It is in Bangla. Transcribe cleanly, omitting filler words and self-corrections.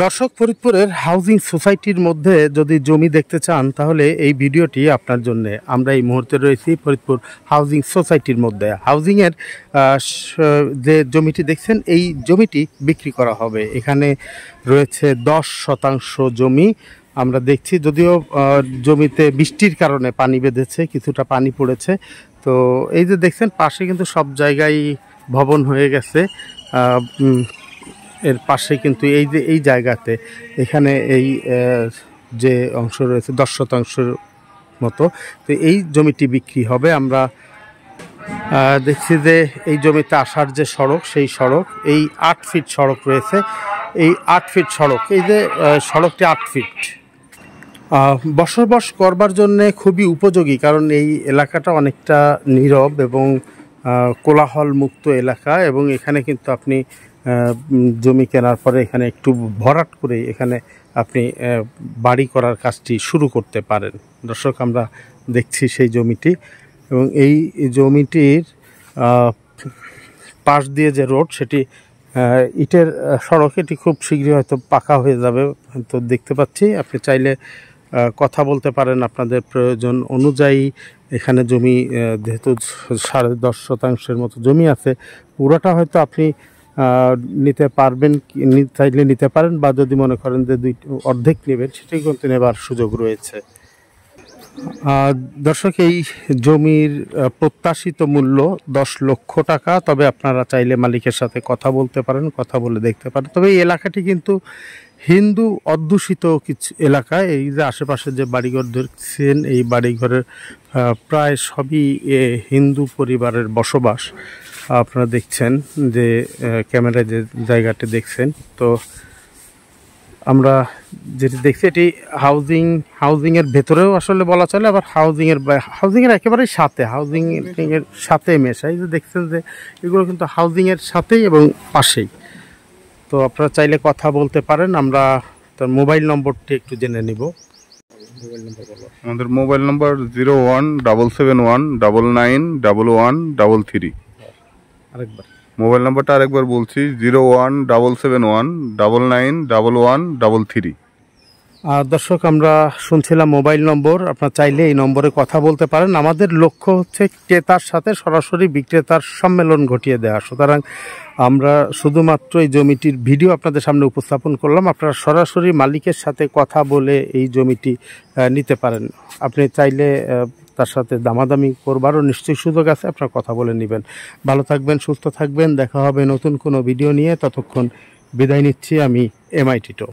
দর্শক, ফরিদপুরের হাউজিং সোসাইটির মধ্যে যদি জমি দেখতে চান তাহলে এই ভিডিওটি আপনার জন্য। আমরা এই মুহূর্তে রয়েছি ফরিদপুর হাউজিং সোসাইটির মধ্যে। হাউজিংয়ের যে জমিটি দেখছেন এই জমিটি বিক্রি করা হবে। এখানে রয়েছে 10% জমি। আমরা দেখছি যদিও জমিতে বৃষ্টির কারণে পানি বেঁধেছে, কিছুটা পানি পড়েছে। তো এই যে দেখছেন পাশে কিন্তু সব জায়গায় ভবন হয়ে গেছে। এর পাশে কিন্তু এই জায়গাতে এখানে এই যে অংশ রয়েছে 10% মতো, তো এই জমিটি বিক্রি হবে। আমরা দেখছি যে এই জমিতে আসার যে সড়ক, সেই সড়ক এই 8 ফিট সড়ক রয়েছে। এই 8 ফিট সড়ক, এই যে সড়কটি 8 ফিট বসবাস করবার জন্যে খুবই উপযোগী, কারণ এই এলাকাটা অনেকটা নীরব এবং কোলাহল মুক্ত এলাকা। এবং এখানে কিন্তু আপনি জমি কেনার পরে এখানে একটু ভরাট করে এখানে আপনি বাড়ি করার কাজটি শুরু করতে পারেন। দর্শক, আমরা দেখছি সেই জমিটি, এবং এই জমিটির পাশ দিয়ে যে রোড, সেটি ইটের সড়ক, এটি খুব শীঘ্রই হয়তো পাকা হয়ে যাবে। তো দেখতে পাচ্ছি আপনি চাইলে কথা বলতে পারেন আপনাদের প্রয়োজন অনুযায়ী। এখানে জমি যেহেতু 10.5% মতো জমি আছে, পুরোটা হয়তো আপনি নিতে পারবেন, চাইলে নিতে পারেন, বা যদি মনে করেন যে অর্ধেক নেবেন সেটাই কিন্তু নেবার সুযোগ রয়েছে। দর্শক, এই জমির প্রত্যাশিত মূল্য 10 লক্ষ টাকা। তবে আপনারা চাইলে মালিকের সাথে কথা বলতে পারেন, কথা বলে দেখতে পারেন। তবে এই এলাকাটি কিন্তু হিন্দু অধ্যুষিত কিছু এলাকা। এই যে আশেপাশে যে বাড়িঘর দেখছেন, এই বাড়িঘরের প্রায় সবই হিন্দু পরিবারের বসবাস। আপনারা দেখছেন যে ক্যামেরায় যে জায়গাটি দেখছেন, তো আমরা যেটি দেখছি এটি হাউজিংয়ের ভেতরেও আসলে বলা চলে, আবার হাউজিংয়ের একেবারেই সাথে, হাউজিংয়ের সাথে মেশা। এই যে দেখছেন যে এগুলো কিন্তু হাউজিংয়ের সাথেই এবং পাশেই। তো আপনারা চাইলে কথা বলতে পারেন। আমরা তার মোবাইল নম্বরটি একটু জেনে নিব। আমাদের মোবাইল নম্বর 017719911133। আরেকবার মোবাইল নাম্বারটা আরেকবার বলছি, 017719911133। দর্শক, আমরা শুনছিলাম মোবাইল নম্বর। আপনারা চাইলে এই নম্বরে কথা বলতে পারেন। আমাদের লক্ষ্য হচ্ছে ক্রেতার সাথে সরাসরি বিক্রেতার সম্মেলন ঘটিয়ে দেওয়া। সুতরাং আমরা শুধুমাত্র এই জমিটির ভিডিও আপনাদের সামনে উপস্থাপন করলাম। আপনারা সরাসরি মালিকের সাথে কথা বলে এই জমিটি নিতে পারেন। আপনি চাইলে তার সাথে দামাদামি করবারও নিশ্চয়ই সুযোগ আছে, আপনারা কথা বলে নেবেন। ভালো থাকবেন, সুস্থ থাকবেন। দেখা হবে নতুন কোনো ভিডিও নিয়ে। ততক্ষণ বিদায় নিচ্ছি আমি, এমআই টিটো।